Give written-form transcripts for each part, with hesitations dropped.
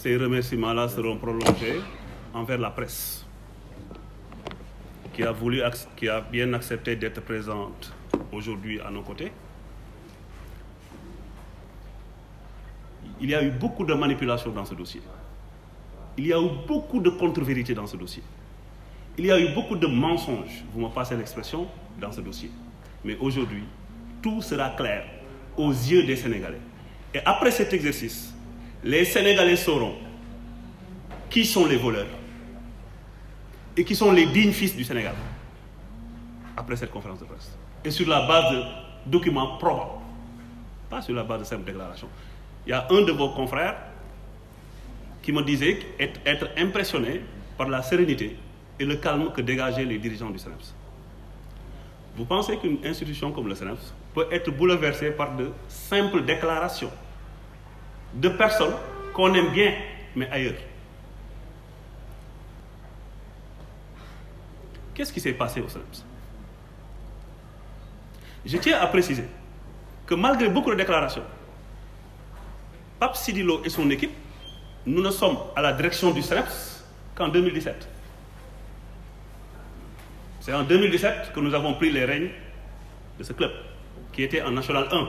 ces remerciements-là seront prolongés envers la presse, qui a bien accepté d'être présente aujourd'hui à nos côtés. Il y a eu beaucoup de manipulations dans ce dossier. Il y a eu beaucoup de contre-vérités dans ce dossier. Il y a eu beaucoup de mensonges, vous me passez l'expression, dans ce dossier. Mais aujourd'hui, tout sera clair aux yeux des Sénégalais. Et après cet exercice, les Sénégalais sauront qui sont les voleurs et qui sont les dignes fils du Sénégal après cette conférence de presse. Et sur la base de documents probants, pas sur la base de simples déclarations. Il y a un de vos confrères qui me disait être impressionné par la sérénité et le calme que dégageaient les dirigeants du SNEIPS. Vous pensez qu'une institution comme le SNEIPS peut être bouleversée par de simples déclarations de personnes qu'on aime bien, mais ailleurs? Qu'est-ce qui s'est passé au SNEIPS? Je tiens à préciser que malgré beaucoup de déclarations, Pape Sidi Lo et son équipe, nous ne sommes à la direction du SNEIPS qu'en 2017. C'est en 2017 que nous avons pris les rênes de ce club, qui était en National 1.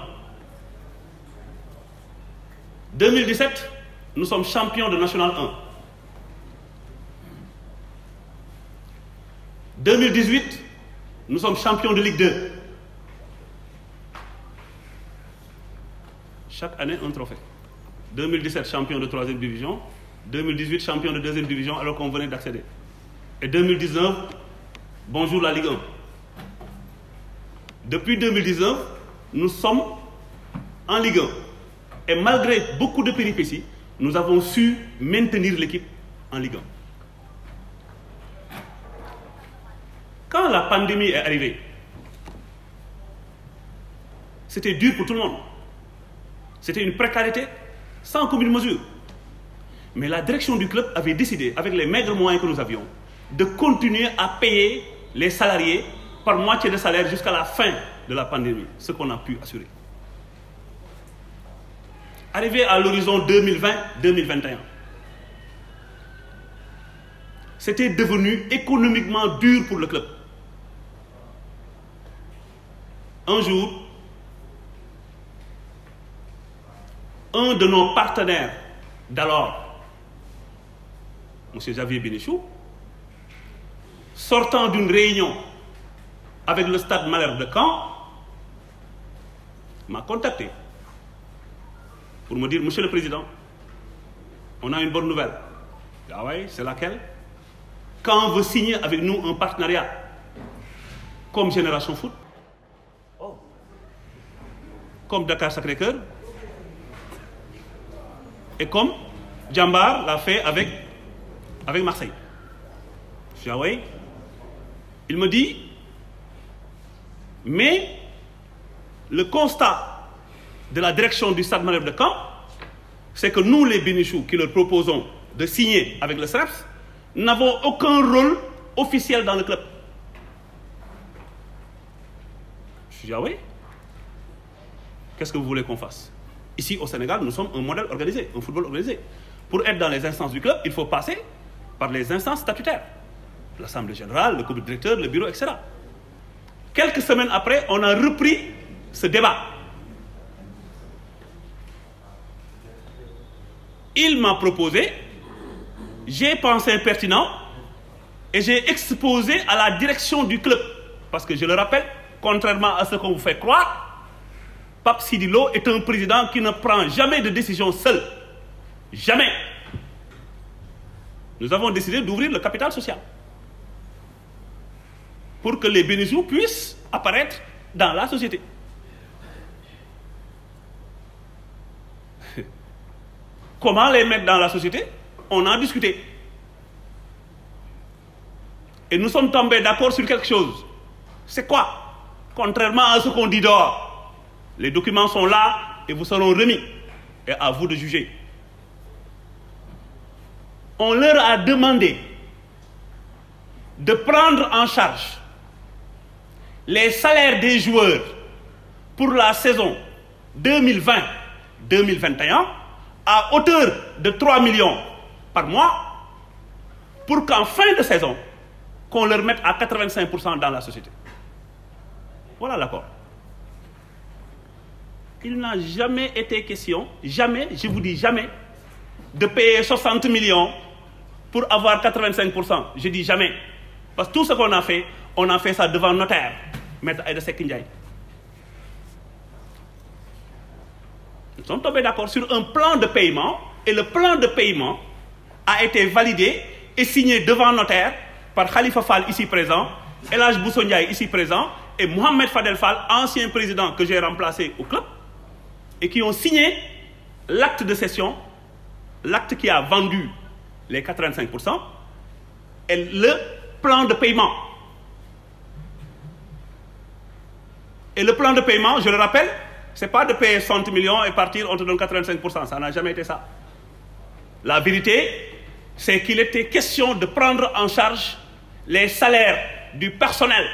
2017, nous sommes champions de National 1. 2018, nous sommes champions de Ligue 2. Chaque année, un trophée. 2017, champion de 3e division. 2018, champion de 2e division, alors qu'on venait d'accéder. Et 2019, bonjour la Ligue 1. Depuis 2019, nous sommes en Ligue 1. Et malgré beaucoup de péripéties, nous avons su maintenir l'équipe en Ligue 1. Quand la pandémie est arrivée, c'était dur pour tout le monde. C'était une précarité sans commune mesure. Mais la direction du club avait décidé, avec les maigres moyens que nous avions, de continuer à payer les salariés par moitié de salaire jusqu'à la fin de la pandémie, ce qu'on a pu assurer. Arrivé à l'horizon 2020-2021, c'était devenu économiquement dur pour le club. Un jour, un de nos partenaires d'alors, M. Xavier Bénichou, sortant d'une réunion avec le Stade Malherbe de Caen, m'a contacté pour me dire: Monsieur le Président, on a une bonne nouvelle. Ah oui, c'est laquelle? Quand on veut signer avec nous un partenariat comme Génération Foot, comme Dakar Sacré-Cœur, et comme Djambar l'a fait avec Marseille. Je dis: ah oui. Il me dit: mais le constat de la direction du Stade Malherbe de Caen, c'est que nous, les Bénichous, qui leur proposons de signer avec le SNEIPS, n'avons aucun rôle officiel dans le club. Je dis: ah oui. Qu'est-ce que vous voulez qu'on fasse? Ici, au Sénégal, nous sommes un modèle organisé, un football organisé. Pour être dans les instances du club, il faut passer par les instances statutaires. L'Assemblée générale, le comité directeur, le bureau, etc. Quelques semaines après, on a repris ce débat. Il m'a proposé, j'ai pensé pertinent et j'ai exposé à la direction du club. Parce que je le rappelle, contrairement à ce qu'on vous fait croire, Pape Sidi Lo est un président qui ne prend jamais de décision seul. Jamais. Nous avons décidé d'ouvrir le capital social pour que les Bénichous puissent apparaître dans la société. Comment les mettre dans la société? On a discuté. Et nous sommes tombés d'accord sur quelque chose. C'est quoi? Contrairement à ce qu'on dit dehors, les documents sont là et vous seront remis. Et à vous de juger. On leur a demandé de prendre en charge les salaires des joueurs pour la saison 2020-2021 à hauteur de 3 millions par mois pour qu'en fin de saison, qu'on leur mette à 85% dans la société. Voilà l'accord. Il n'a jamais été question, jamais, je vous dis jamais, de payer 60 millions pour avoir 85%. Je dis jamais. Parce que tout ce qu'on a fait ça devant notaire, Maître Aïda Seck Ndiaye. Nous sommes tombés d'accord sur un plan de paiement et le plan de paiement a été validé et signé devant notaire par Khalifa Fall ici présent, El Hadj Bousso Ndiaye ici présent et Mohamed Fadel Fall, ancien président que j'ai remplacé au club, et qui ont signé l'acte de cession, l'acte qui a vendu les 85% et le plan de paiement. Et le plan de paiement, je le rappelle, c'est pas de payer 60 millions et partir, on te donne 85%. Ça n'a jamais été ça. La vérité, c'est qu'il était question de prendre en charge les salaires du personnel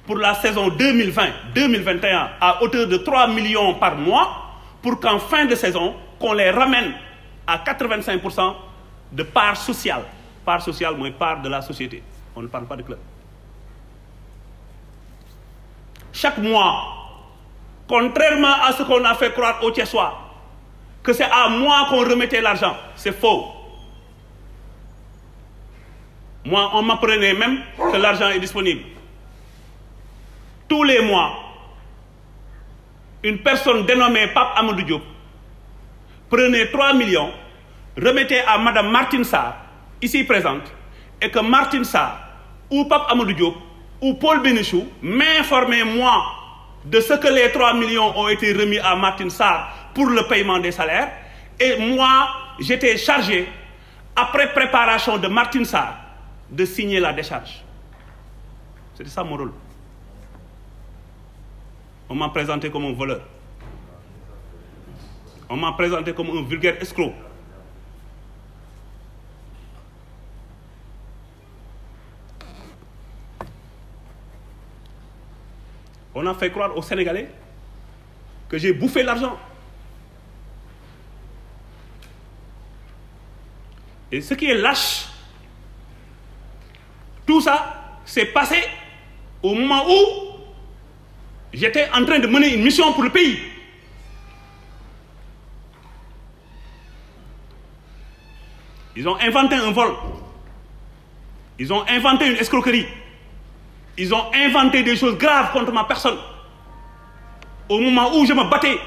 pour la saison 2020-2021 à hauteur de 3 millions par mois pour qu'en fin de saison, qu'on les ramène à 85% de part sociale. Part sociale, moins part de la société. On ne parle pas de club. Chaque mois, contrairement à ce qu'on a fait croire au Thiessois, que c'est à moi qu'on remettait l'argent, c'est faux. Moi, on m'apprenait même que l'argent est disponible. Tous les mois, une personne dénommée Pape Amadou Diop prenait 3 millions, remettait à Madame Martine Sarr, ici présente, et que Martine Sarr, ou Pape Amadou Diop, ou Paul Bénichou m'informaient, moi, de ce que les 3 millions ont été remis à Martine Sarr pour le paiement des salaires. Et moi, j'étais chargé, après préparation de Martine Sarr, de signer la décharge. C'était ça mon rôle. On m'a présenté comme un voleur. On m'a présenté comme un vulgaire escroc. On a fait croire aux Sénégalais que j'ai bouffé l'argent. Et ce qui est lâche, tout ça s'est passé au moment où j'étais en train de mener une mission pour le pays. Ils ont inventé un vol. Ils ont inventé une escroquerie. Ils ont inventé des choses graves contre ma personne. Au moment où je me battais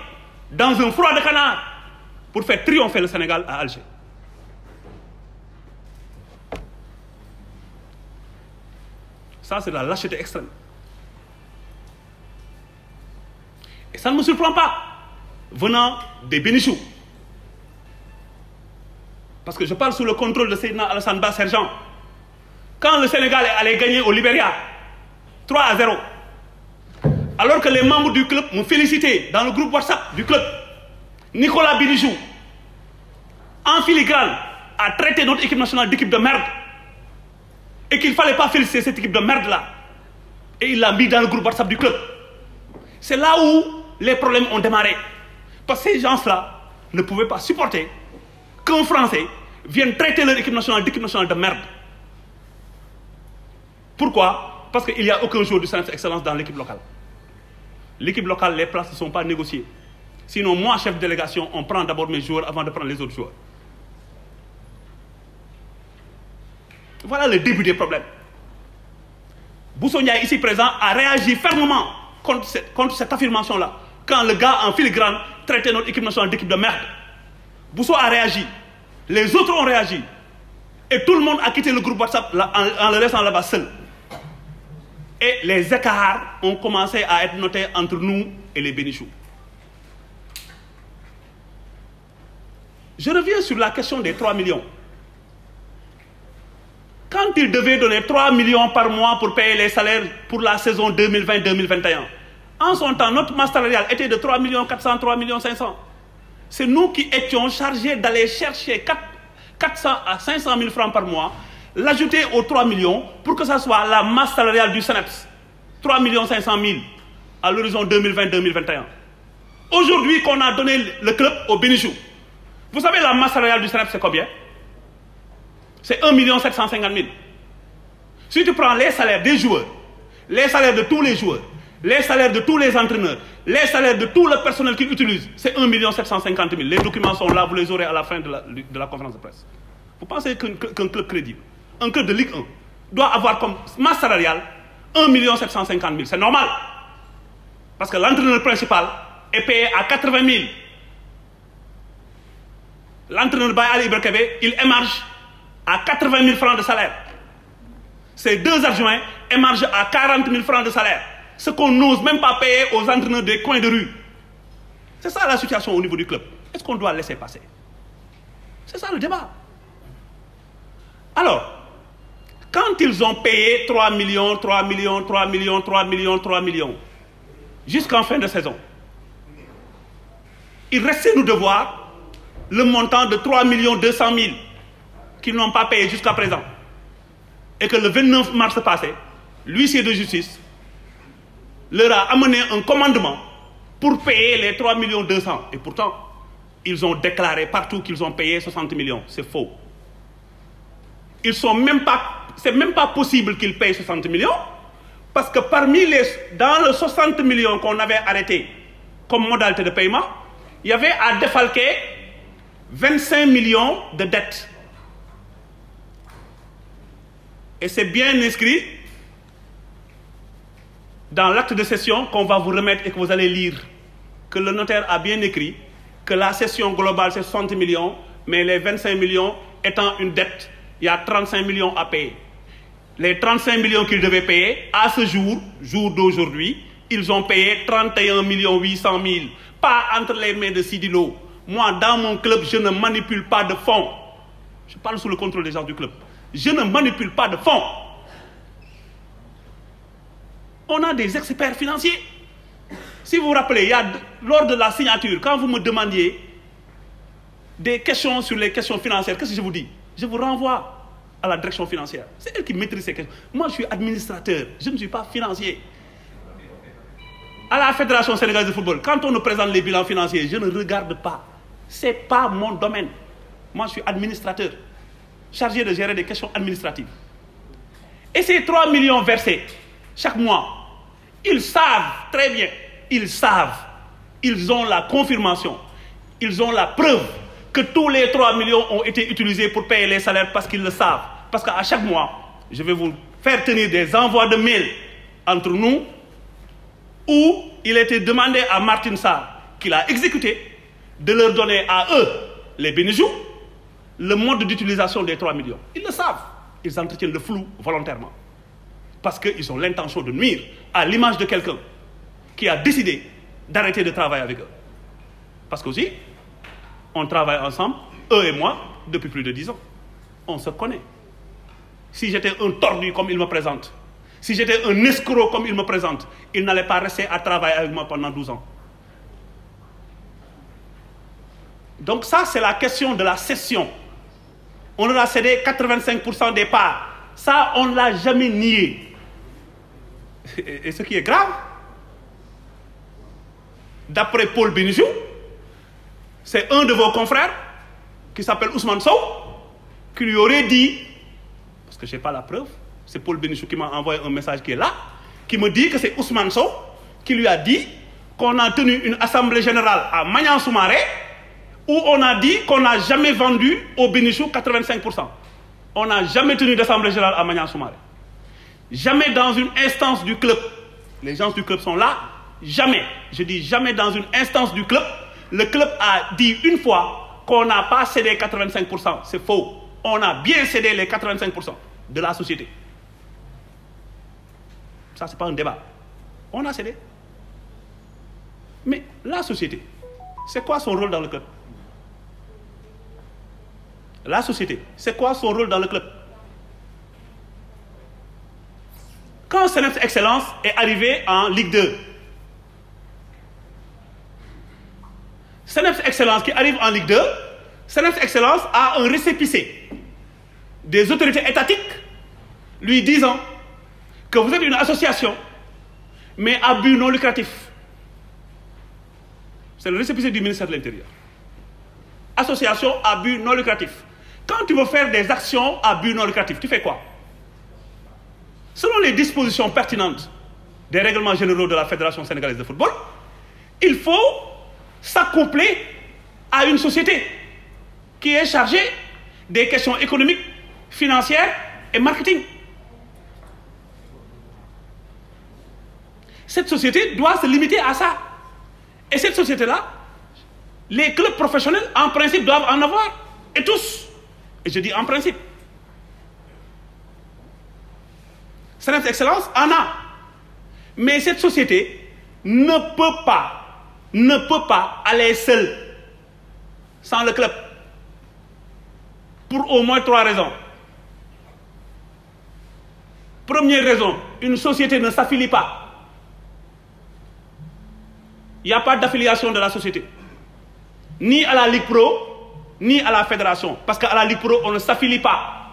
dans un froid de canard pour faire triompher le Sénégal à Alger. Ça, c'est la lâcheté extrême. Et ça ne me surprend pas, venant des Bénichou. Parce que je parle sous le contrôle de Seydina Alassane Ba Sergent. Quand le Sénégal est allé gagner au Libéria 3-0, alors que les membres du club m'ont félicité dans le groupe WhatsApp du club, Nicolas Bénichou, en filigrane, a traité notre équipe nationale d'équipe de merde. Et qu'il ne fallait pas féliciter cette équipe de merde-là. Et il l'a mis dans le groupe WhatsApp du club. C'est là où les problèmes ont démarré. Parce que ces gens-là ne pouvaient pas supporter qu'un Français vienne traiter leur équipe nationale d'équipe nationale de merde. Pourquoi? Parce qu'il n'y a aucun joueur du Sénégal d'excellence dans l'équipe locale. L'équipe locale, les places ne sont pas négociées. Sinon, moi, chef de délégation, on prend d'abord mes joueurs avant de prendre les autres joueurs. Voilà le début des problèmes. Bousso Ndiaye, ici présent, a réagi fermement contre cette affirmation-là. Quand le gars en filigrane traitait notre équipe nationale d'équipe de merde. Bousso a réagi. Les autres ont réagi. Et tout le monde a quitté le groupe WhatsApp en le laissant là-bas seul. Et les écarts ont commencé à être notés entre nous et les Bénichou. Je reviens sur la question des 3 millions. Quand il devait donner 3 millions par mois pour payer les salaires pour la saison 2020-2021, en son temps, notre masse salariale était de 3 400 000, 3 500 000. C'est nous qui étions chargés d'aller chercher 400 à 500 000 francs par mois, l'ajouter aux 3 millions pour que ça soit la masse salariale du SNEPS. 3 500 000 à l'horizon 2020-2021. Aujourd'hui qu'on a donné le club au Bénichou, Vous savez, la masse salariale du SNEIPS, c'est combien? C'est 1 750 000. Si tu prends les salaires des joueurs, les salaires de tous les joueurs, les salaires de tous les entraîneurs, les salaires de tout le personnel qu'ils utilisent, c'est 1 750 000. Les documents sont là, vous les aurez à la fin de la conférence de presse. Vous pensez qu'un club crédible, un club de Ligue 1, doit avoir comme masse salariale 1 750 000? C'est normal. Parce que l'entraîneur principal est payé à 80 000. L'entraîneur Baye Ali Ibrahima, il émarge à 80 000 francs de salaire. Ses deux adjoints émargent à 40 000 francs de salaire. Ce qu'on n'ose même pas payer aux entraîneurs des coins de rue. C'est ça la situation au niveau du club. Est-ce qu'on doit laisser passer? C'est ça le débat. Alors, quand ils ont payé 3 millions, 3 millions, 3 millions, 3 millions, 3 millions, jusqu'en fin de saison, il restait nous devoir le montant de 3 200 000 qu'ils n'ont pas payé jusqu'à présent. Et que le 29 mars passé, l'huissier de justice leur a amené un commandement pour payer les 3 200 000. Et pourtant, ils ont déclaré partout qu'ils ont payé 60 millions. C'est faux. Ils sont même pas, c'est même pas possible qu'ils payent 60 millions, parce que dans les 60 millions qu'on avait arrêtés comme modalité de paiement, il y avait à défalquer 25 millions de dettes. Et c'est bien inscrit dans l'acte de cession qu'on va vous remettre et que vous allez lire, que le notaire a bien écrit que la cession globale c'est 60 millions, mais les 25 millions étant une dette, il y a 35 millions à payer. Les 35 millions qu'ils devaient payer, à ce jour d'aujourd'hui, ils ont payé 31 800 000. Pas entre les mains de Sidilo. Moi, dans mon club, je ne manipule pas de fonds. Je parle sous le contrôle des gens du club. Je ne manipule pas de fonds. On a des experts financiers. Si vous vous rappelez, lors de la signature, quand vous me demandiez des questions sur les questions financières, qu'est-ce que je vous dis? Je vous renvoie à la direction financière. C'est elle qui maîtrise ces questions. Moi, je suis administrateur. Je ne suis pas financier. À la Fédération sénégalaise de football, quand on nous présente les bilans financiers, je ne regarde pas. Ce n'est pas mon domaine. Moi, je suis administrateur, chargé de gérer des questions administratives. Et ces 3 millions versés chaque mois, ils savent très bien, ils ont la confirmation, ils ont la preuve que tous les 3 millions ont été utilisés pour payer les salaires parce qu'ils le savent. Parce qu'à chaque mois, je vais vous faire tenir des envois de mails entre nous où il était demandé à Martin Sarr, qu'il a exécuté, de leur donner à eux, les bénéficiaires, le mode d'utilisation des 3 millions. Ils le savent. Ils entretiennent le flou volontairement. Parce qu'ils ont l'intention de nuire à l'image de quelqu'un qui a décidé d'arrêter de travailler avec eux. Parce qu'aussi, on travaille ensemble, eux et moi, depuis plus de 10 ans. On se connaît. Si j'étais un tordu comme il me présente, si j'étais un escroc comme il me présente, il n'allait pas rester à travailler avec moi pendant 12 ans. Donc ça, c'est la question de la cession. On leur a cédé 85% des parts. Ça, on ne l'a jamais nié. Et ce qui est grave, d'après Paul Bénichou, c'est un de vos confrères, qui s'appelle Ousmane Sow, qui lui aurait dit, parce que je n'ai pas la preuve, c'est Paul Bénichou qui m'a envoyé un message qui est là, qui me dit que c'est Ousmane Sow qui lui a dit qu'on a tenu une assemblée générale à Magnan Soumaré, où on a dit qu'on n'a jamais vendu au Bénichou 85%. On n'a jamais tenu d'assemblée générale à Magnan Soumaré. Jamais dans une instance du club, les gens du club sont là, jamais, je dis jamais dans une instance du club, le club a dit une fois qu'on n'a pas cédé 85%. C'est faux. On a bien cédé les 85% de la société. Ça, ce n'est pas un débat. On a cédé. Mais la société, c'est quoi son rôle dans le club? La société, c'est quoi son rôle dans le club? Quand CNEPS Excellence est arrivé en Ligue 2, CNEPS Excellence qui arrive en Ligue 2, CNEPS Excellence a un récépissé des autorités étatiques lui disant que vous êtes une association, mais à but non lucratif. C'est le récépissé du ministère de l'Intérieur. association à but non lucratif. Quand tu veux faire des actions à but non lucratif, tu fais quoi? Selon les dispositions pertinentes des règlements généraux de la Fédération sénégalaise de football, il faut s'accoupler à une société qui est chargée des questions économiques, financières et marketing. Cette société doit se limiter à ça. Et cette société-là, les clubs professionnels, en principe, doivent en avoir. Et tous. Et je dis en principe. Seneps Excellence en a. Mais cette société ne peut pas aller seule sans le club. Pour au moins 3 raisons. Première raison, une société ne s'affilie pas. Il n'y a pas d'affiliation de la société. Ni à la Ligue Pro, ni à la Fédération. Parce qu'à la Ligue Pro, on ne s'affilie pas.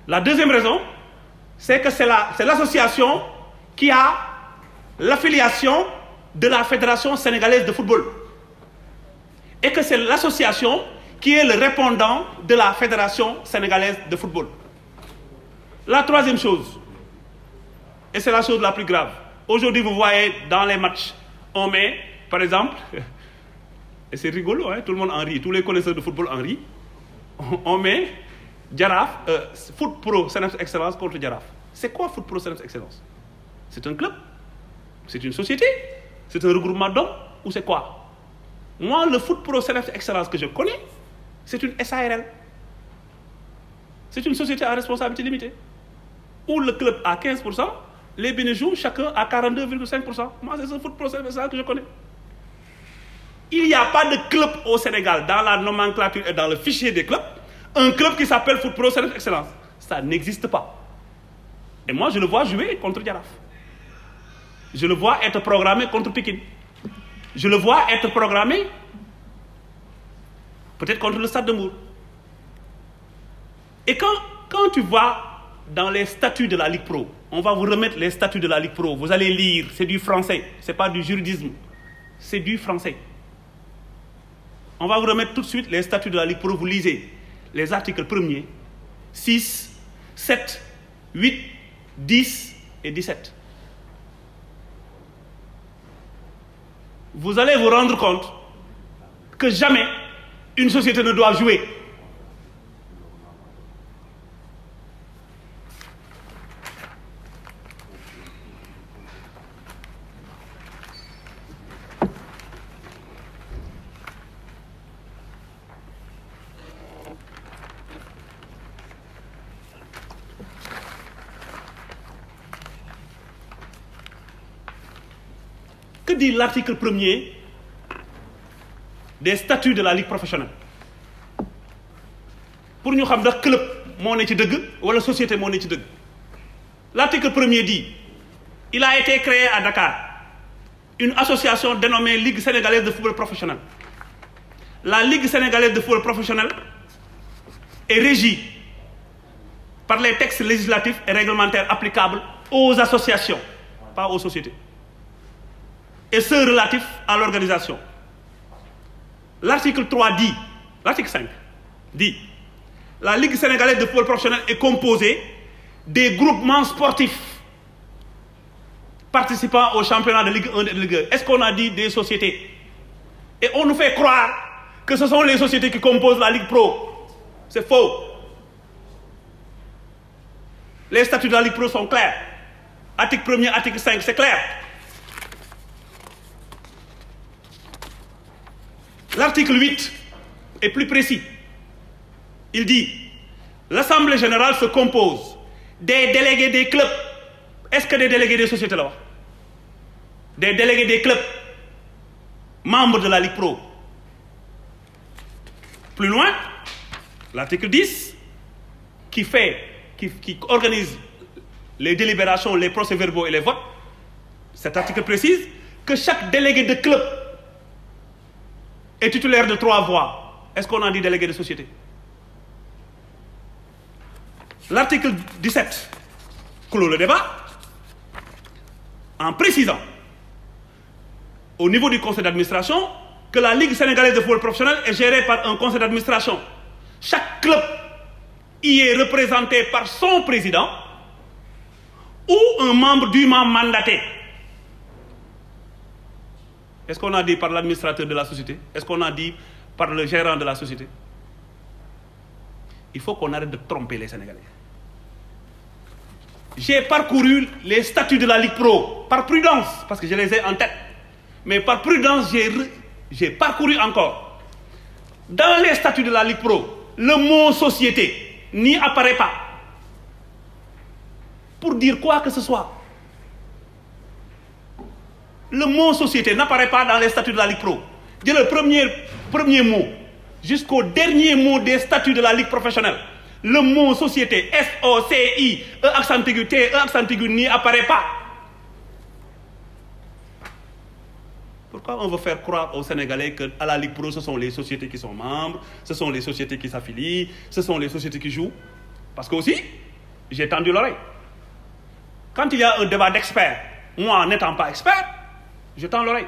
La deuxième raison, c'est que c'est l'association qui a l'affiliation de la Fédération sénégalaise de football. Et que c'est l'association qui est le répondant de la Fédération sénégalaise de football. La troisième chose, et c'est la chose la plus grave. Aujourd'hui, vous voyez dans les matchs, on met, par exemple, et c'est rigolo, hein, tout le monde en rit, tous les connaisseurs de football en rient, on met Jaraaf, Foot Pro Seneps Excellence contre Jaraaf. C'est quoi Foot Pro Seneps Excellence? C'est un club? C'est une société? C'est un regroupement d'hommes? Ou c'est quoi? Moi, le Foot Pro Seneps Excellence que je connais, c'est une SARL. C'est une société à responsabilité limitée. Où le club a 15%, les bénéficiaires, chacun à 42,5%. Moi, c'est ce Foot Pro Seneps Excellence que je connais. Il n'y a pas de club au Sénégal, dans la nomenclature et dans le fichier des clubs, un club qui s'appelle Foot Pro Seneps Excellence. Ça n'existe pas. Et moi, je le vois jouer contre Jaraaf. Je le vois être programmé contre Pikine. Je le vois être programmé peut-être contre le Stade de Mbour. Et quand tu vas dans les statuts de la Ligue Pro, on va vous remettre les statuts de la Ligue Pro, vous allez lire, c'est du français, c'est pas du juridisme, c'est du français. On va vous remettre tout de suite les statuts de la Ligue Pro, vous lisez les articles 1er, 6, 7, 8, 10 et 17. Vous allez vous rendre compte que jamais une société ne doit jouer. Que dit l'article 1er des statuts de la Ligue professionnelle? Pour nous savoir si club moo ne ci dëgg ou la société moo ne ci dëgg. L'article 1er dit il a été créé à Dakar une association dénommée Ligue sénégalaise de football professionnel. La Ligue sénégalaise de football professionnel est régie par les textes législatifs et réglementaires applicables aux associations, pas aux sociétés, et ceux relatifs à l'organisation. L'article 3 dit, l'article 5 dit, la Ligue sénégalaise de football professionnel est composée des groupements sportifs participant au championnat de Ligue 1 et de Ligue 2. Est-ce qu'on a dit des sociétés? Et on nous fait croire que ce sont les sociétés qui composent la Ligue Pro. C'est faux. Les statuts de la Ligue Pro sont clairs. Article 1er, article 5, c'est clair. L'article 8 est plus précis. Il dit, l'Assemblée générale se compose des délégués des clubs. Est-ce que des délégués des sociétés là? Des délégués des clubs, membres de la Ligue Pro. Plus loin, l'article 10, qui organise les délibérations, les procès-verbaux et les votes, cet article précise que chaque délégué de club est titulaire de 3 voix. Est-ce qu'on a dit délégué de société? L'article 17 clôt le débat en précisant au niveau du conseil d'administration que la Ligue sénégalaise de football professionnel est gérée par un conseil d'administration. Chaque club y est représenté par son président ou un membre dûment mandaté. Est-ce qu'on a dit par l'administrateur de la société? Est-ce qu'on a dit par le gérant de la société? Il faut qu'on arrête de tromper les Sénégalais. J'ai parcouru les statuts de la Ligue Pro, par prudence, parce que je les ai en tête. Mais par prudence, j'ai parcouru encore. Dans les statuts de la Ligue Pro, le mot société n'y apparaît pas. Pour dire quoi que ce soit. Le mot société n'apparaît pas dans les statuts de la Ligue Pro. Dès le premier mot jusqu'au dernier mot des statuts de la Ligue professionnelle. Le mot société, S-O-C-I, E accent aigu, T, E accent aigu n'y apparaît pas. Pourquoi on veut faire croire aux Sénégalais qu'à la Ligue Pro, ce sont les sociétés qui sont membres, ce sont les sociétés qui s'affilient, ce sont les sociétés qui jouent? Parce que aussi, j'ai tendu l'oreille. Quand il y a un débat d'experts, moi n'étant pas expert, je tends l'oreille.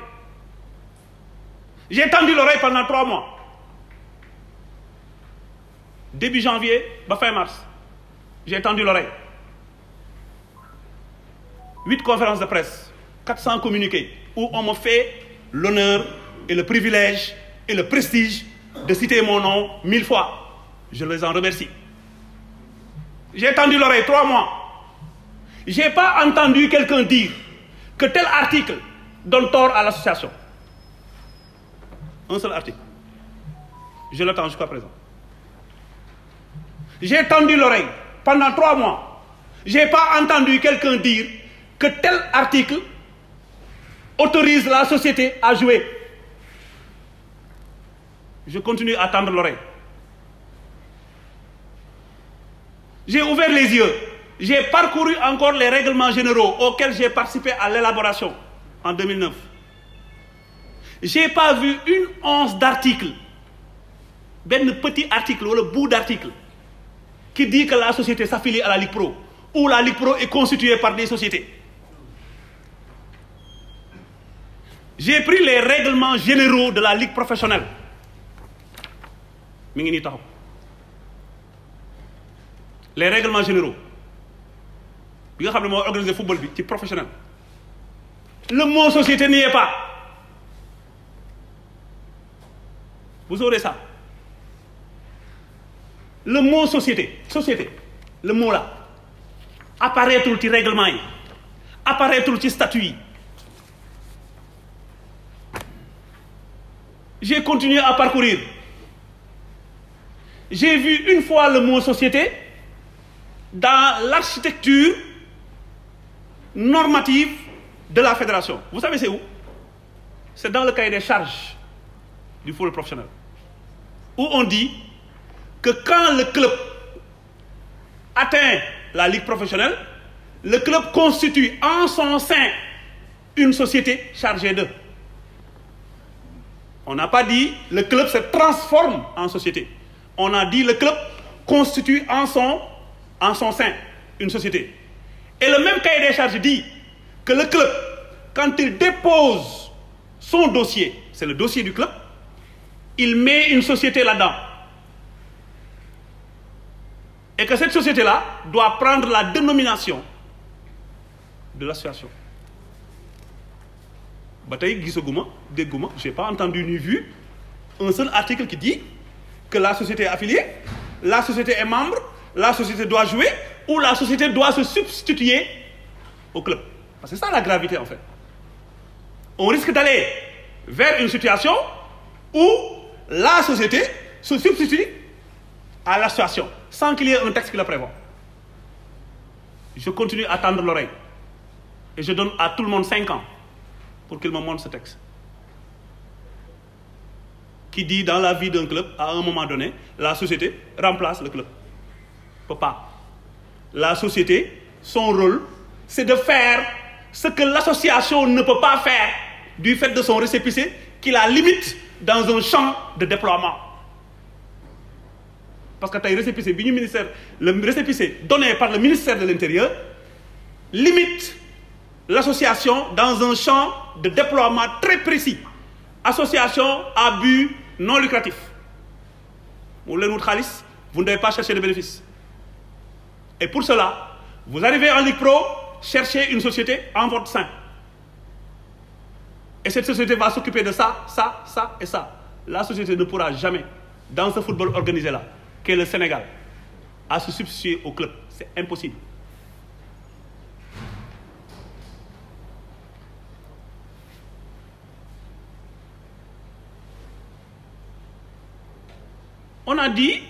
J'ai tendu l'oreille pendant 3 mois. Début janvier, fin mars, j'ai tendu l'oreille. 8 conférences de presse, 400 communiqués, où on me fait l'honneur et le privilège et le prestige de citer mon nom 1000 fois. Je les en remercie. J'ai tendu l'oreille 3 mois. Je n'ai pas entendu quelqu'un dire que tel article donne tort à l'association. Un seul article. Je l'attends jusqu'à présent. J'ai tendu l'oreille pendant 3 mois. Je n'ai pas entendu quelqu'un dire que tel article autorise la société à jouer. Je continue à tendre l'oreille. J'ai ouvert les yeux. J'ai parcouru encore les règlements généraux auxquels j'ai participé à l'élaboration en 2009. Je n'ai pas vu une once d'articles, ben petit article ou le bout d'article, qui dit que la société s'affilie à la Ligue Pro, ou la Ligue Pro est constituée par des sociétés. J'ai pris les règlements généraux de la Ligue professionnelle. Les règlements généraux. Vous savez, moi, organiser le football, c'est professionnel. Le mot société n'y est pas. Vous aurez ça. Le mot société, le mot là, apparaît tout le règlement, apparaît tout le statut. J'ai continué à parcourir. J'ai vu une fois le mot société dans l'architecture normative de la fédération. Vous savez c'est où? C'est dans le cahier des charges du football professionnel. Où on dit que quand le club atteint la ligue professionnelle, le club constitue en son sein une société chargée d'eux. On n'a pas dit le club se transforme en société. On a dit le club constitue en son sein une société. Et le même cahier des charges dit que le club, quand il dépose son dossier, c'est le dossier du club, il met une société là-dedans. Et que cette société-là doit prendre la dénomination de l'association. Je n'ai pas entendu ni vu un seul article qui dit que la société est affiliée, la société est membre, la société doit jouer ou la société doit se substituer au club. Parce que c'est ça la gravité en fait. On risque d'aller vers une situation où la société se substitue à l'association sans qu'il y ait un texte qui le prévoit. Je continue à tendre l'oreille et je donne à tout le monde 5 ans pour qu'il me montre ce texte qui dit dans la vie d'un club, à un moment donné, la société remplace le club. Peut pas. La société, son rôle, c'est de faire ce que l'association ne peut pas faire du fait de son récépissé qui la limite dans un champ de déploiement. Parce que le récépissé donné par le ministère de l'Intérieur limite l'association dans un champ de déploiement très précis. Association à but non lucratif. Vous ne devez pas chercher de bénéfices. Et pour cela, vous arrivez en Ligue Pro, cherchez une société en votre sein. Et cette société va s'occuper de ça, ça, ça et ça. La société ne pourra jamais, dans ce football organisé-là, qu'est le Sénégal, à se substituer au club. C'est impossible. On a dit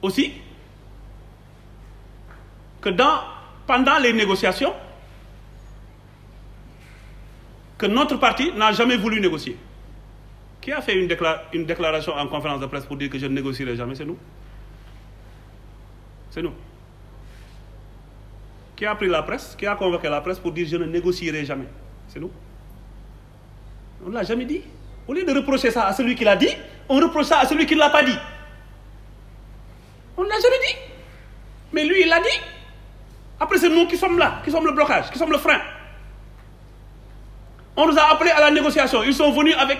aussi que pendant les négociations, que notre parti n'a jamais voulu négocier. Qui a fait une déclaration en conférence de presse pour dire que je ne négocierai jamais? C'est nous. C'est nous. Qui a pris la presse? Qui a convoqué la presse pour dire je ne négocierai jamais? C'est nous. On ne l'a jamais dit. Au lieu de reprocher ça à celui qui l'a dit, on reproche ça à celui qui ne l'a pas dit. On ne l'a jamais dit. Mais lui, il l'a dit. Après, c'est nous qui sommes là, qui sommes le blocage, qui sommes le frein. On nous a appelés à la négociation. Ils sont venus avec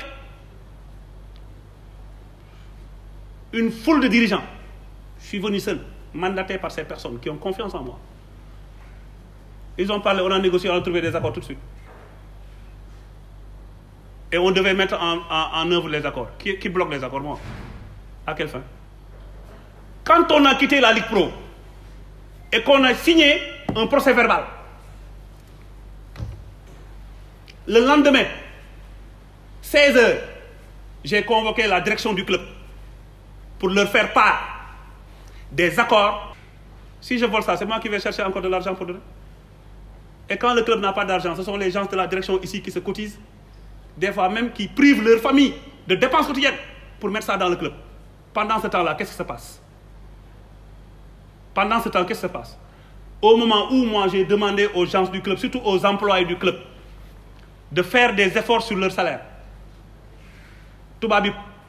une foule de dirigeants. Je suis venu seul, mandaté par ces personnes qui ont confiance en moi. Ils ont parlé, on a négocié, on a trouvé des accords tout de suite. Et on devait mettre en œuvre les accords. Qui bloque les accords, moi? À quelle fin? Quand on a quitté la Ligue Pro et qu'on a signé un procès verbal, le lendemain, 16h, j'ai convoqué la direction du club pour leur faire part des accords. Si je vole ça, c'est moi qui vais chercher encore de l'argent pour donner. Et quand le club n'a pas d'argent, ce sont les gens de la direction ici qui se cotisent, des fois même qui privent leur famille de dépenses quotidiennes pour mettre ça dans le club. Pendant ce temps-là, qu'est-ce qui se passe? Pendant ce temps, qu'est-ce qui se passe? Au moment où moi j'ai demandé aux gens du club, surtout aux employés du club, de faire des efforts sur leur salaire, tout bas,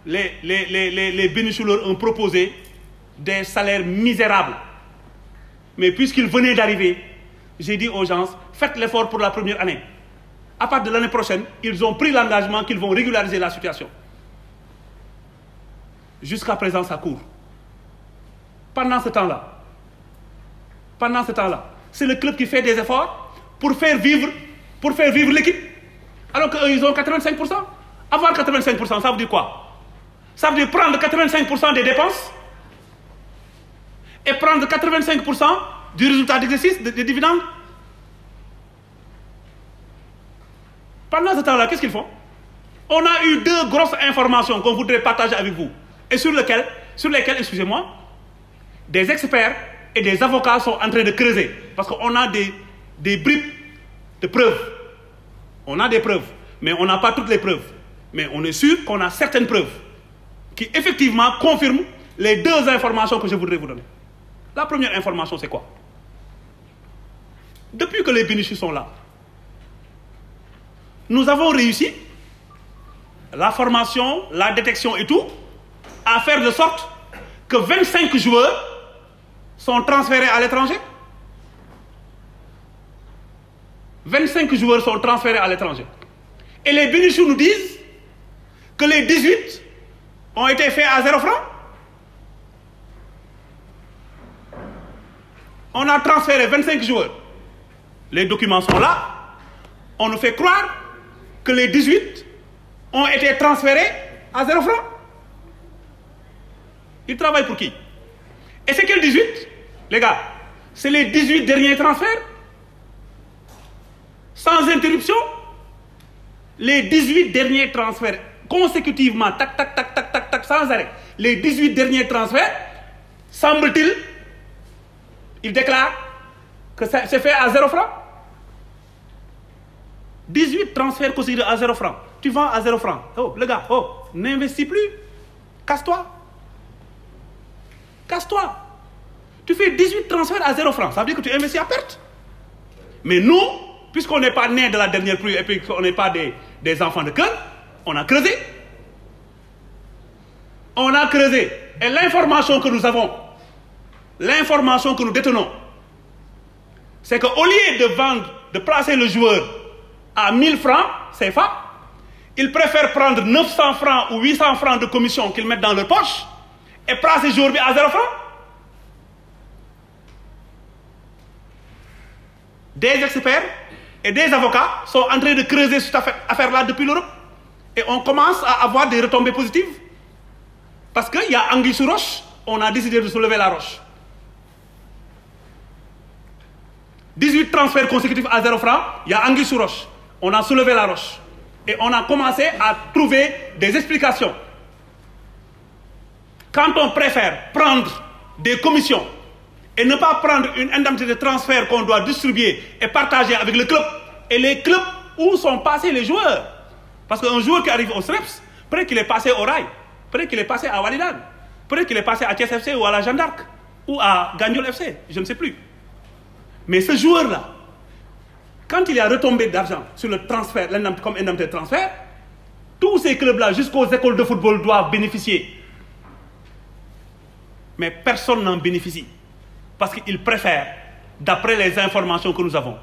les bénéficiaires leur ont proposé des salaires misérables. Mais puisqu'ils venaient d'arriver, j'ai dit aux gens, faites l'effort pour la première année. À partir de l'année prochaine, ils ont pris l'engagement qu'ils vont régulariser la situation. Jusqu'à présent, ça court. Pendant ce temps-là, c'est le club qui fait des efforts pour faire vivre l'équipe. Alors qu'ils ont 85%. Avoir 85%, ça veut dire quoi? Ça veut dire prendre 85% des dépenses et prendre 85% du résultat d'exercice, des dividendes. Pendant ce temps-là, qu'est-ce qu'ils font? On a eu deux grosses informations qu'on voudrait partager avec vous et sur lesquelles, excusez-moi, des experts et des avocats sont en train de creuser. Parce qu'on a des bribes de preuves. On a des preuves, mais on n'a pas toutes les preuves. Mais on est sûr qu'on a certaines preuves qui effectivement confirment les deux informations que je voudrais vous donner. La première information, c'est quoi? Depuis que les bénéficiaires sont là, nous avons réussi, la formation, la détection et tout, à faire de sorte que 25 joueurs sont transférés à l'étranger. 25 joueurs sont transférés à l'étranger. Et les bénéficiaires nous disent que les 18 ont été faits à 0 francs. On a transféré 25 joueurs. Les documents sont là. On nous fait croire que les 18 ont été transférés à 0 francs. Ils travaillent pour qui? Et c'est quel 18? Les gars, c'est les 18 derniers transferts. Sans interruption. Les 18 derniers transferts, consécutivement, tac, tac, tac, tac, tac, tac, sans arrêt. Les 18 derniers transferts, semble-t-il, ils déclarent que c'est fait à 0 francs. 18 transferts considérés à 0 francs. Tu vends à 0 francs. Oh, le gars, oh, n'investis plus. Casse-toi. Casse-toi. Tu fais 18 transferts à 0 francs. Ça veut dire que tu investis à perte. Mais nous, puisqu'on n'est pas nés de la dernière pluie et puis qu'on n'est pas des enfants de cœur, on a creusé. On a creusé. Et l'information que nous avons, l'information que nous détenons, c'est qu'au lieu de placer le joueur à 1000 francs CFA, ils préfèrent prendre 900 francs ou 800 francs de commission qu'ils mettent dans leur poche et placer le joueur à 0 francs. Des experts et des avocats sont en train de creuser cette affaire-là depuis l'Europe. Et on commence à avoir des retombées positives. Parce qu'il y a anguille sous roche, on a décidé de soulever la roche. 18 transferts consécutifs à 0 francs, il y a anguille sous roche. On a soulevé la roche. Et on a commencé à trouver des explications. Quand on préfère prendre des commissions et ne pas prendre une indemnité de transfert qu'on doit distribuer et partager avec le club, et les clubs où sont passés les joueurs. Parce qu'un joueur qui arrive au SREPS, peut-être qu'il est passé au Rail, peut-être qu'il est passé à Walidan, peut-être qu'il est passé à Thiès FC ou à la Jeanne d'Arc, ou à Gagnol FC, je ne sais plus. Mais ce joueur-là, quand il y a retombé d'argent sur le transfert, comme indemnité de transfert, tous ces clubs-là, jusqu'aux écoles de football, doivent bénéficier. Mais personne n'en bénéficie. Parce qu'ils préfèrent, d'après les informations que nous avons,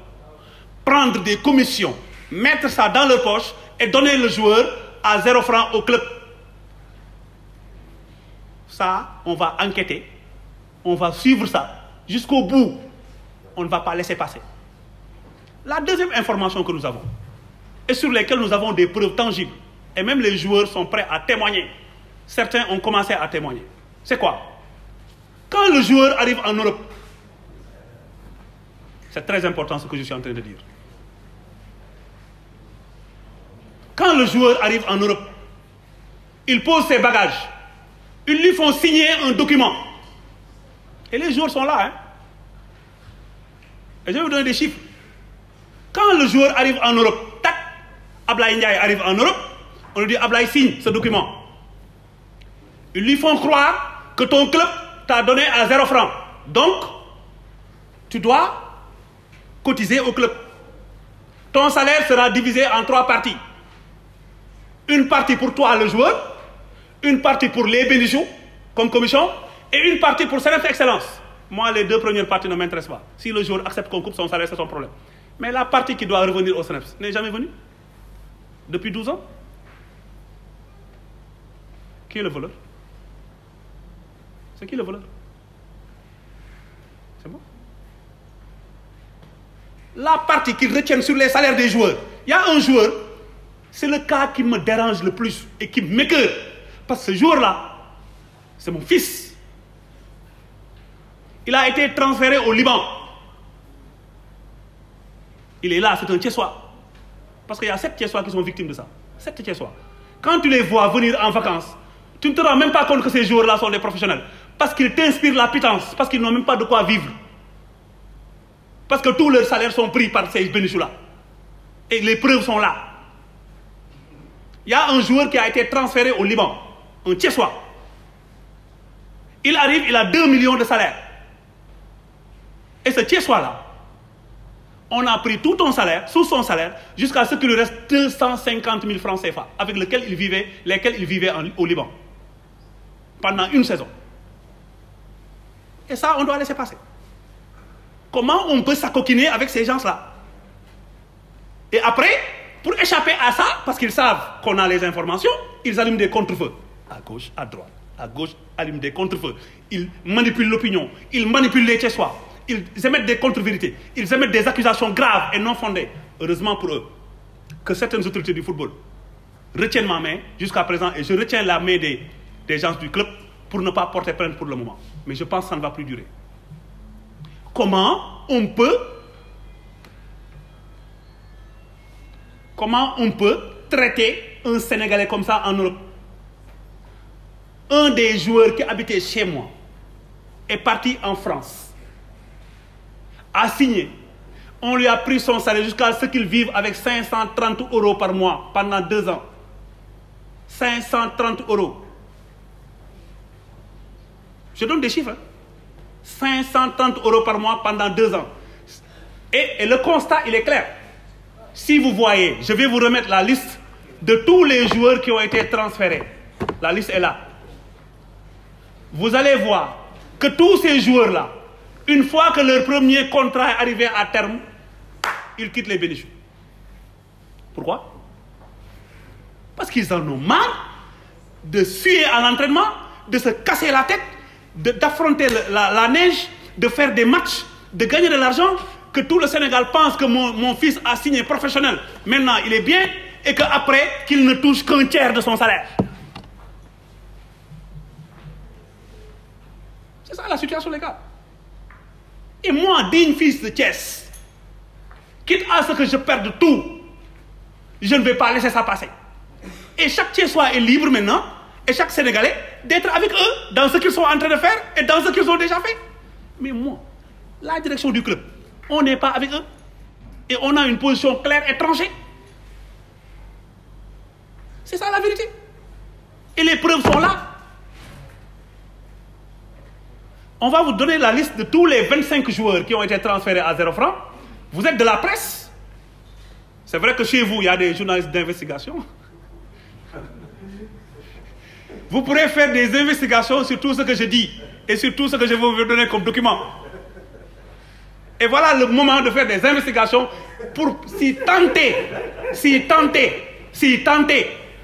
prendre des commissions, mettre ça dans leur poche et donner le joueur à 0 francs au club. Ça, on va enquêter, on va suivre ça jusqu'au bout. On ne va pas laisser passer. La deuxième information que nous avons, et sur laquelle nous avons des preuves tangibles, et même les joueurs sont prêts à témoigner, certains ont commencé à témoigner, c'est quoi? Quand le joueur arrive en Europe, c'est très important ce que je suis en train de dire. Quand le joueur arrive en Europe, il pose ses bagages, ils lui font signer un document. Et les joueurs sont là. Hein? Et je vais vous donner des chiffres. Quand le joueur arrive en Europe, tac, Ablaye Ndiaye arrive en Europe, on lui dit Ablaye signe ce document. Ils lui font croire que ton club t'a donné à 0 francs. Donc, tu dois cotiser au club. Ton salaire sera divisé en 3 parties. Une partie pour toi, le joueur, une partie pour les bénéficiaires, comme commission, et une partie pour Sénef Excellence. Moi, les 2 premières parties ne m'intéressent pas. Si le joueur accepte qu'on coupe son salaire, c'est son problème. Mais la partie qui doit revenir au Sénef n'est jamais venue. Depuis 12 ans. Qui est le voleur? C'est qui le voleur? C'est moi. La partie qu'ils retiennent sur les salaires des joueurs. Il y a un joueur, c'est le cas qui me dérange le plus et qui m'écoeure. Parce que ce joueur-là, c'est mon fils. Il a été transféré au Liban. Il est là, c'est un Thiessois. Parce qu'il y a 7 Thiessois qui sont victimes de ça. 7 Thiessois. Quand tu les vois venir en vacances, tu ne te rends même pas compte que ces joueurs-là sont des professionnels. Parce qu'ils t'inspirent la pitance, parce qu'ils n'ont même pas de quoi vivre. Parce que tous leurs salaires sont pris par ces bénéficiaires-là. Et les preuves sont là. Il y a un joueur qui a été transféré au Liban, un Thiessois. Il arrive, il a 2 millions de salaire. Et ce Thiessois-là, on a pris tout ton salaire, sous son salaire, jusqu'à ce qu'il lui reste 250 000 francs CFA, avec lesquels il vivait au Liban. Pendant une saison. Et ça, on doit laisser passer. Comment on peut s'acoquiner avec ces gens-là? Et après, pour échapper à ça, parce qu'ils savent qu'on a les informations, ils allument des contre-feux. À gauche, à droite. À gauche, allument des contre-feux. Ils manipulent l'opinion. Ils manipulent les Thiessois. Ils émettent des contre-vérités. Ils émettent des accusations graves et non fondées. Heureusement pour eux, que certaines autorités du football retiennent ma main jusqu'à présent, et je retiens la main des gens du club pour ne pas porter plainte pour le moment. Mais je pense que ça ne va plus durer. Comment on peut traiter un Sénégalais comme ça en Europe? Un des joueurs qui habitait chez moi est parti en France, a signé. On lui a pris son salaire jusqu'à ce qu'il vive avec 530 € par mois pendant 2 ans. 530 €. Je donne des chiffres. 530 € par mois pendant 2 ans. Et le constat, il est clair. Si vous voyez, je vais vous remettre la liste de tous les joueurs qui ont été transférés. La liste est là. Vous allez voir que tous ces joueurs-là, Une fois que leur premier contrat est arrivé à terme, ils quittent les bénéficiaires. Pourquoi? Parce qu'ils en ont marre de suer à l'entraînement, de se casser la tête, d'affronter la neige, de faire des matchs, de gagner de l'argent, que tout le Sénégal pense que mon fils a signé professionnel. Maintenant, il est bien, et qu'après, qu'il ne touche qu'un tiers de son salaire. C'est ça la situation, les gars. Et moi, digne fils de Thiès, quitte à ce que je perde tout, je ne vais pas laisser ça passer. Et chaque Thiessois est libre maintenant, et chaque Sénégalais, d'être avec eux dans ce qu'ils sont en train de faire et dans ce qu'ils ont déjà fait. Mais moi, la direction du club, on n'est pas avec eux. Et on a une position claire et tranchée. C'est ça la vérité. Et les preuves sont là. On va vous donner la liste de tous les 25 joueurs qui ont été transférés à 0 francs. Vous êtes de la presse. C'est vrai que chez vous, il y a des journalistes d'investigation. Vous pourrez faire des investigations sur tout ce que je dis et sur tout ce que je vais vous donner comme document. Et voilà le moment de faire des investigations pour si tenter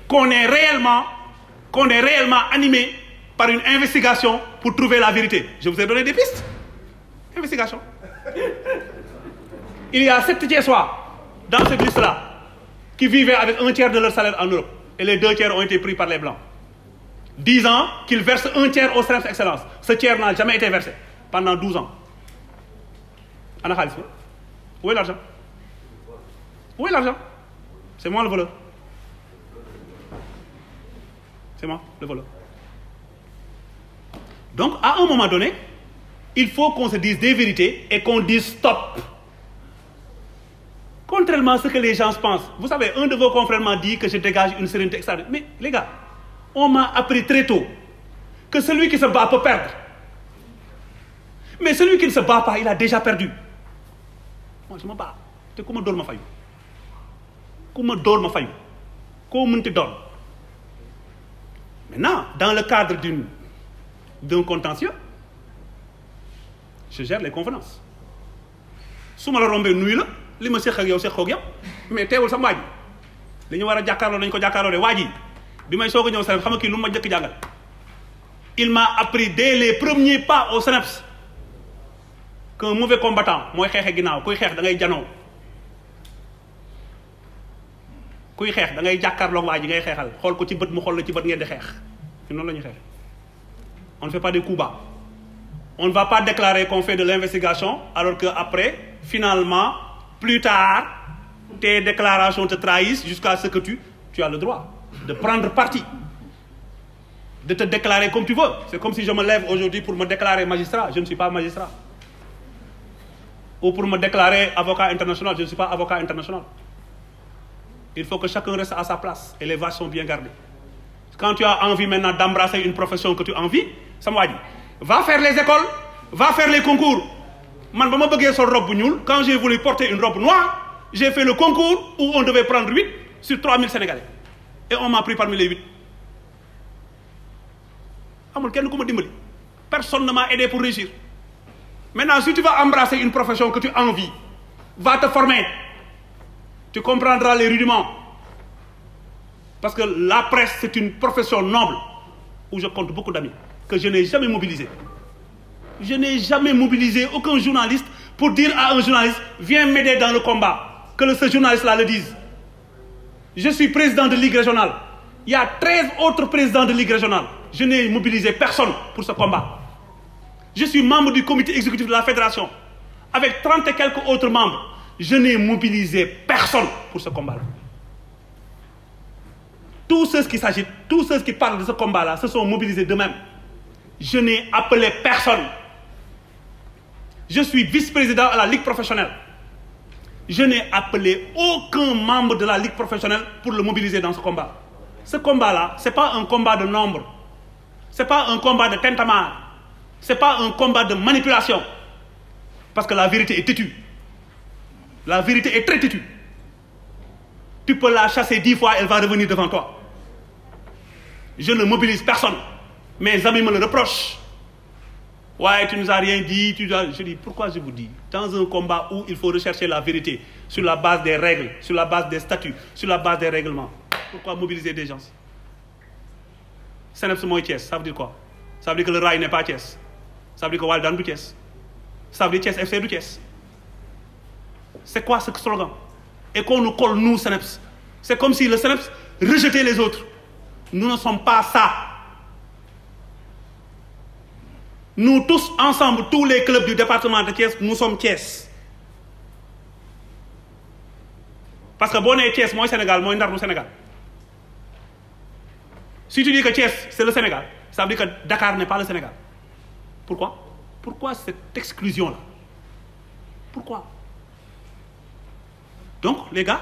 qu'on est réellement animé par une investigation pour trouver la vérité. Je vous ai donné des pistes. Investigation. Il y a 7 Thiessois dans cette liste-là qui vivaient avec un tiers de leur salaire en Europe. Et les 2 tiers ont été pris par les Blancs. 10 ans qu'ils versent un tiers au CNEPS Excellence. Ce tiers n'a jamais été versé pendant 12 ans. Ana Khalis, où est l'argent? Où est l'argent? C'est moi le voleur. C'est moi le voleur. Donc, à un moment donné, il faut qu'on se dise des vérités et qu'on dise stop. Contrairement à ce que les gens pensent. Vous savez, un de vos confrères m'a dit que je dégage une sérénité extraordinaire. Mais les gars, on m'a appris très tôt que celui qui se bat peut perdre. Mais celui qui ne se bat pas, il a déjà perdu. Moi, je me bats. Tu comment donne ma faille? Comment donne ma faille? Comment tu donnes? Maintenant, dans le cadre d'un contentieux, je gère les convenances. Si je rombe nuit la, li ma séq ak yow séq ak yow, mais teewul sa waaj li ñu war a jàkkaarloo nañu ko jàkkaarloo de waaj yi bi may soog a ñëw CNEPS xam nga kii lu ma njëkk jàngal. Il m'a appris dès les premiers pas au CNEPS qu'un mauvais combattant mooy xeexe ginnaaw kuy xeex da ngay janoo kuy xeex da ngay jàkkaarloo waaj yi ngay xeexal xool ko ci bët mu xool la ci bët ngeen di xeex noonu la ñuy xeex. On ne fait pas des coups bas. On ne va pas déclarer qu'on fait de l'investigation alors qu'après, finalement, plus tard, tes déclarations te trahissent jusqu'à ce que tu as le droit de prendre parti, de te déclarer comme tu veux. C'est comme si je me lève aujourd'hui pour me déclarer magistrat. Je ne suis pas magistrat. Ou pour me déclarer avocat international. Je ne suis pas avocat international. Il faut que chacun reste à sa place et les vaches sont bien gardées. Quand tu as envie maintenant d'embrasser une profession que tu as envie, va faire les écoles, va faire les concours. Man, quand j'ai voulu porter une robe noire, j'ai fait le concours où on devait prendre 8 sur 3000 Sénégalais. Et on m'a pris parmi les 8. Personne ne m'a aidé pour réussir. Maintenant, si tu vas embrasser une profession que tu as envie, va te former. Tu comprendras les rudiments. Parce que la presse, c'est une profession noble où je compte beaucoup d'amis que je n'ai jamais mobilisé. Je n'ai jamais mobilisé aucun journaliste pour dire à un journaliste « Viens m'aider dans le combat ». Que ce journaliste-là le dise. Je suis président de Ligue régionale. Il y a 13 autres présidents de Ligue régionale. Je n'ai mobilisé personne pour ce combat. Je suis membre du comité exécutif de la fédération. Avec 30 et quelques autres membres. Je n'ai mobilisé personne pour ce combat-là. Tous ceux qui s'agitent, tous ceux qui parlent de ce combat-là se sont mobilisés d'eux-mêmes. Je n'ai appelé personne. Je suis vice-président à la Ligue professionnelle. Je n'ai appelé aucun membre de la Ligue professionnelle pour le mobiliser dans ce combat. Ce combat-là, ce n'est pas un combat de nombre. Ce n'est pas un combat de tintamarre. Ce n'est pas un combat de manipulation. Parce que la vérité est têtue. La vérité est très têtue. Tu peux la chasser 10 fois, elle va revenir devant toi. Je ne mobilise personne. Mes amis me le reprochent. Ouais, tu nous as rien dit. Je dis, pourquoi je vous dis? Dans un combat où il faut rechercher la vérité sur la base des règles, sur la base des statuts, sur la base des règlements, pourquoi mobiliser des gens? Seneps mooy Thiès, ça veut dire quoi? Ça veut dire que le rail n'est pas Thiès. Ça veut dire que Walidane du Thiès. Ça veut dire Thiès FC du Thiès. C'est quoi ce slogan? Et qu'on nous colle, nous, Seneps. C'est comme si le Seneps rejetait les autres. Nous ne sommes pas ça. Nous tous ensemble, tous les clubs du département de Thiès, nous sommes Thiès. Parce que bon, Thiès, moi, Sénégal, moi, Ndar, Sénégal. Si tu dis que Thiès, c'est le Sénégal, ça veut dire que Dakar n'est pas le Sénégal. Pourquoi? Pourquoi cette exclusion-là? Pourquoi? Donc, les gars,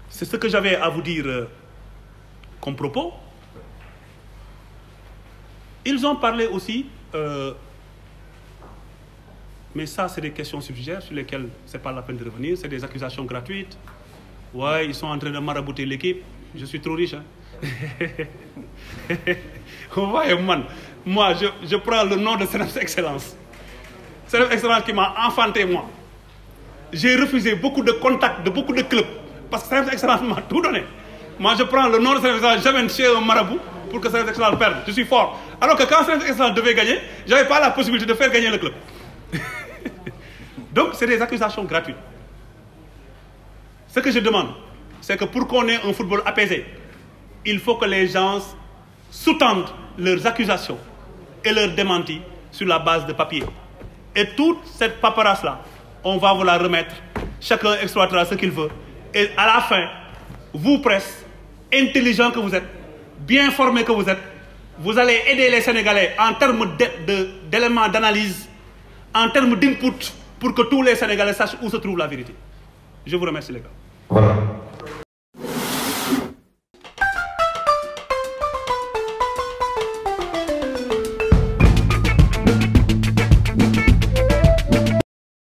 c'est ce que j'avais à vous dire comme propos. Ils ont parlé aussi, mais ça, c'est des questions subsidiaires sur lesquelles ce n'est pas la peine de revenir. C'est des accusations gratuites. Ouais, ils sont en train de marabouter l'équipe. Je suis trop riche. Hein? Ouais, man. Moi, je prends le nom de Seneps Excellence. Seneps Excellence qui m'a enfanté, moi. J'ai refusé beaucoup de contacts de beaucoup de clubs. Parce que Seneps Excellence m'a tout donné. Moi, je prends le nom de Seneps Excellence, j'amène chez un marabout pour que Seneps Excellence perde. Je suis fort. Alors que quand Seneps Excellence devait gagner, je n'avais pas la possibilité de faire gagner le club. Donc, c'est des accusations gratuites. Ce que je demande, c'est que pour qu'on ait un football apaisé, il faut que les gens sous-tendent leurs accusations et leurs démentis sur la base de papier. Et toute cette paperasse-là, on va vous la remettre. Chacun exploitera ce qu'il veut. Et à la fin, vous, presse, intelligents que vous êtes, bien formés que vous êtes, vous allez aider les Sénégalais en termes d'éléments d'analyse, en termes d'input, pour que tous les Sénégalais sachent où se trouve la vérité. Je vous remercie, les gars. Voilà.